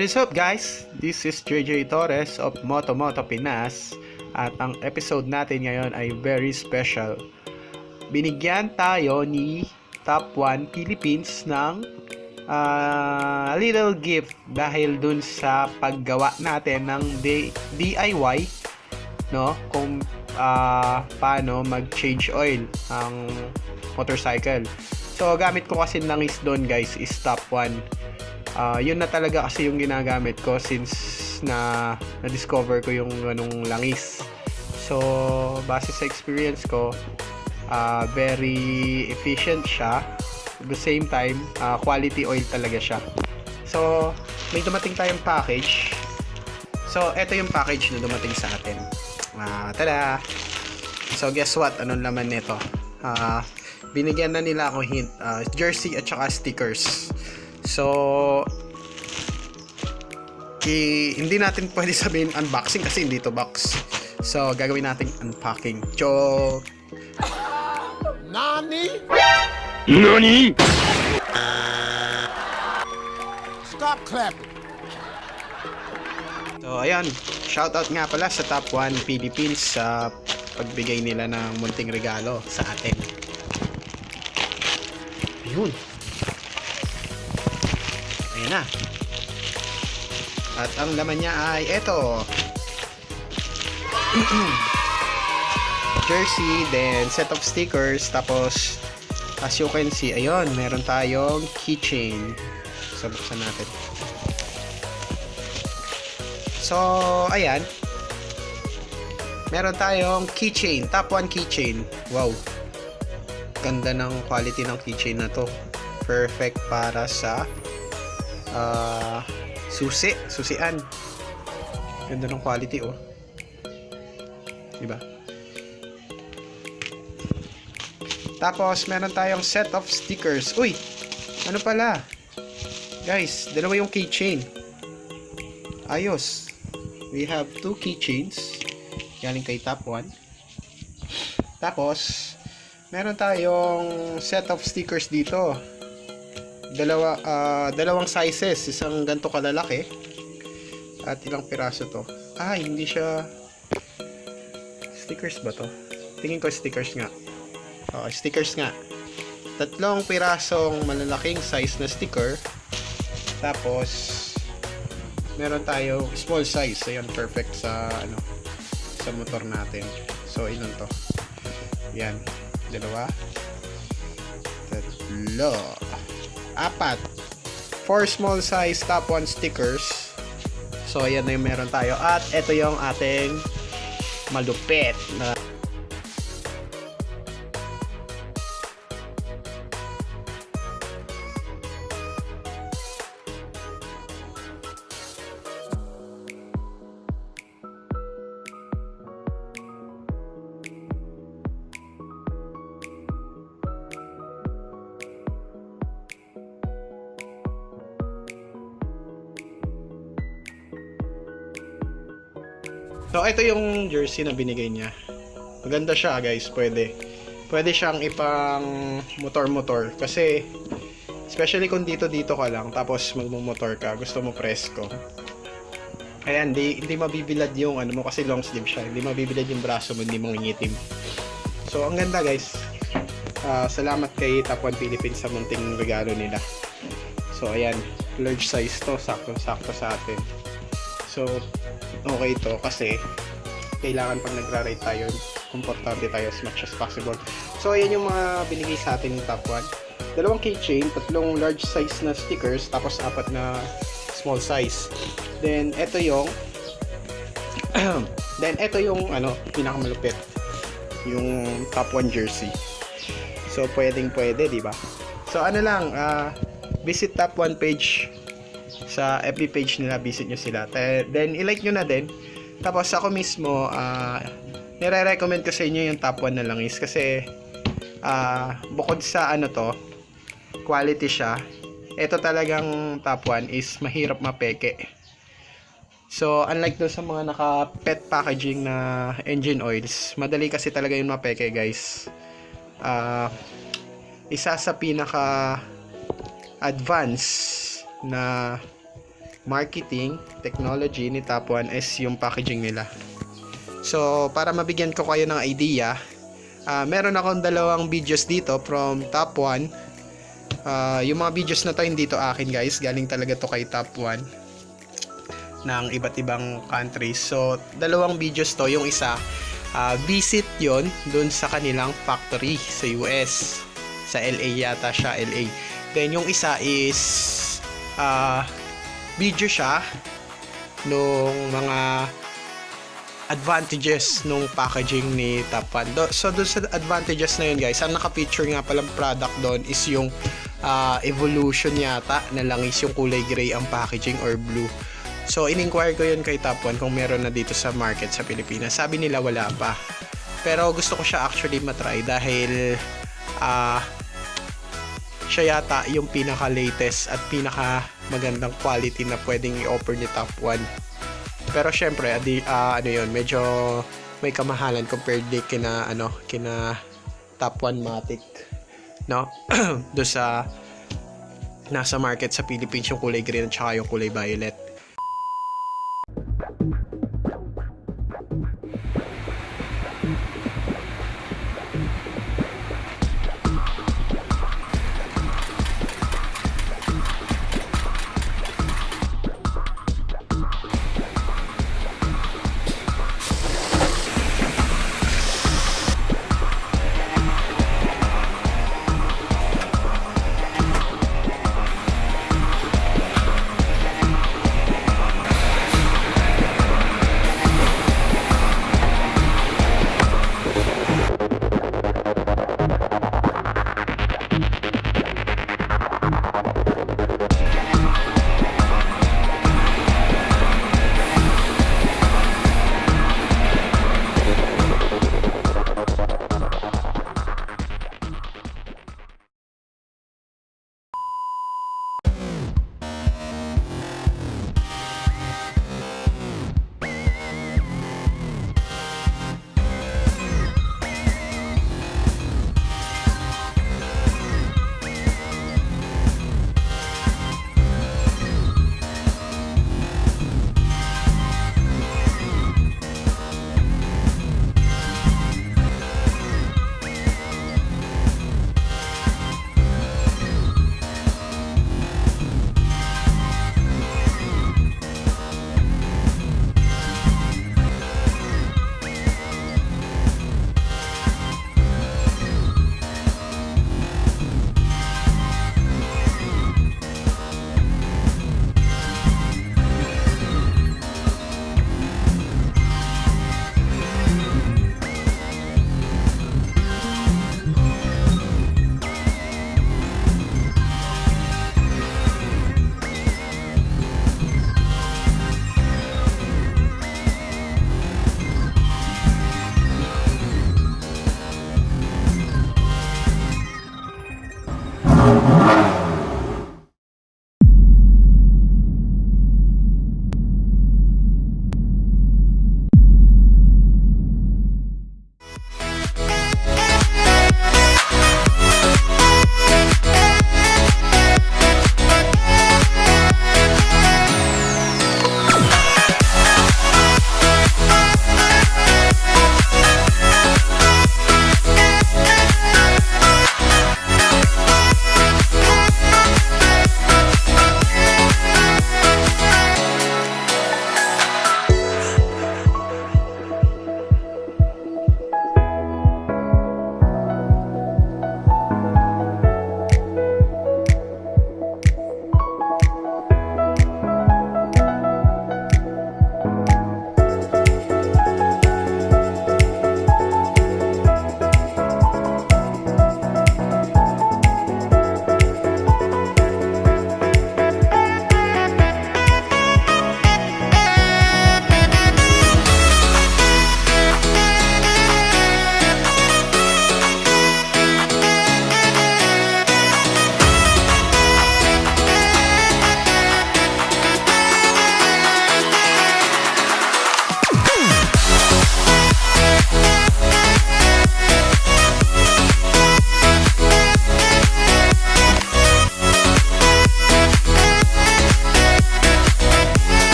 What is up guys? This is JJ Torres of Motomoto Pinas at ang episode natin ngayon ay very special. Binigyan tayo ni Top 1 Philippines ng little gift dahil dun sa paggawa natin ng DIY, no? Kung paano mag-change oil ang motorcycle. So gamit ko kasi langis doon guys is Top 1. Yun na talaga kasi yung ginagamit ko since na-discover ko yung ganung langis. So base sa experience ko, very efficient siya. At the same time, quality oil talaga siya. So may dumating tayong package. So eto yung package na dumating sa atin. Tada! So guess what? Anong laman nito? Binigyan na nila ako hint, jersey at saka stickers. So hindi natin pwede sabihin unboxing kasi hindi to box. So gagawin natin unpacking. Nani? Nani? Stop clapping. So ayan, shoutout nga pala sa Top 1 Philippines sa pagbigay nila ng munting regalo sa atin. Ayun. Ayan na. At ang laman niya ay eto. Jersey, then set of stickers, tapos as you can see, ayun, meron tayong keychain. So buksan natin. So ayan, meron tayong keychain, Top 1 keychain. Wow, ganda ng quality ng keychain na to. Perfect para sa susian. Ganda ng quality, oh. Diba? Tapos meron tayong set of stickers. Uy, ano pala guys, dalawa yung keychain. Ayos. We have 2 keychains galing kay Top 1. Tapos meron tayong set of stickers dito. Dalawang sizes, isang ganto kalalaki at ilang piraso to. Hindi siya stickers ba to? Tingin ko stickers nga. Stickers nga. 3 pirasong malalaking size na sticker. Tapos meron tayo small size. Ayan, perfect sa sa motor natin. So ilan to? Yan, 2, 3, 4 small size Top 1 stickers. So ayan na yung meron tayo. At ito yung ating malupit na So ito yung jersey na binigay niya. Maganda siya guys, pwede siyang ipang motor kasi especially kung dito ka lang tapos magmo-motor ka, gusto mo presko. Ayan, hindi mabibilad yung mo kasi long sleeve siya. Hindi mabibilad yung braso mo, hindi mangingitim. So ang ganda guys. Salamat kay Top 1 Philippines sa munting regalo nila. So ayan, large size to, sakto sa atin. So okay to kasi kailangan pag nagra-ride tayo, komportable tayo as much as possible. So ayan yung mga binigay sa atin ng Top 1. 2 keychain, 3 large size na stickers, tapos 4 na small size. Then ito yung pinakamalupit, yung Top 1 jersey. So pwede, di ba? So visit Top 1 page sa FB page nila, visit nyo sila. Then i-like nyo na din. Tapos ako mismo nire-recommend ko sa inyo yung Top 1 na langis kasi bukod sa quality siya, ito talagang Top 1 is mahirap mapeke. So unlike doon sa mga naka-pet packaging na engine oils, madali kasi talaga yung mapeke guys. Isa sa pinaka advanced na marketing, technology ni Top 1 is yung packaging nila. So, para mabigyan ko kayo ng idea, meron akong dalawang videos dito from Top 1. Yung mga videos na to hindi to akin guys, galing talaga to kay Top 1 ng iba't ibang countries. So, dalawang videos to. Yung isa, visit yon dun sa kanilang factory sa US. Sa LA yata siya, LA. Then, yung isa is video siya nung mga advantages nung packaging ni Top 1. So, doon sa advantages na yun guys, ang naka-feature nga palang product doon is yung Evolution yata na langis, yung kulay gray ang packaging or blue. So, in-inquire ko yun kay Top 1 kung meron na dito sa market sa Pilipinas. Sabi nila wala pa. Pero gusto ko siya actually matry dahil siya yata yung pinaka-latest at pinaka-magandang quality na pwedeng i-offer ni Top 1. Pero syempre, ano yun, medyo may kamahalan compared kina Top 1 Matic, no? Do sa nasa market sa Philippines yung kulay green at saka yung kulay violet.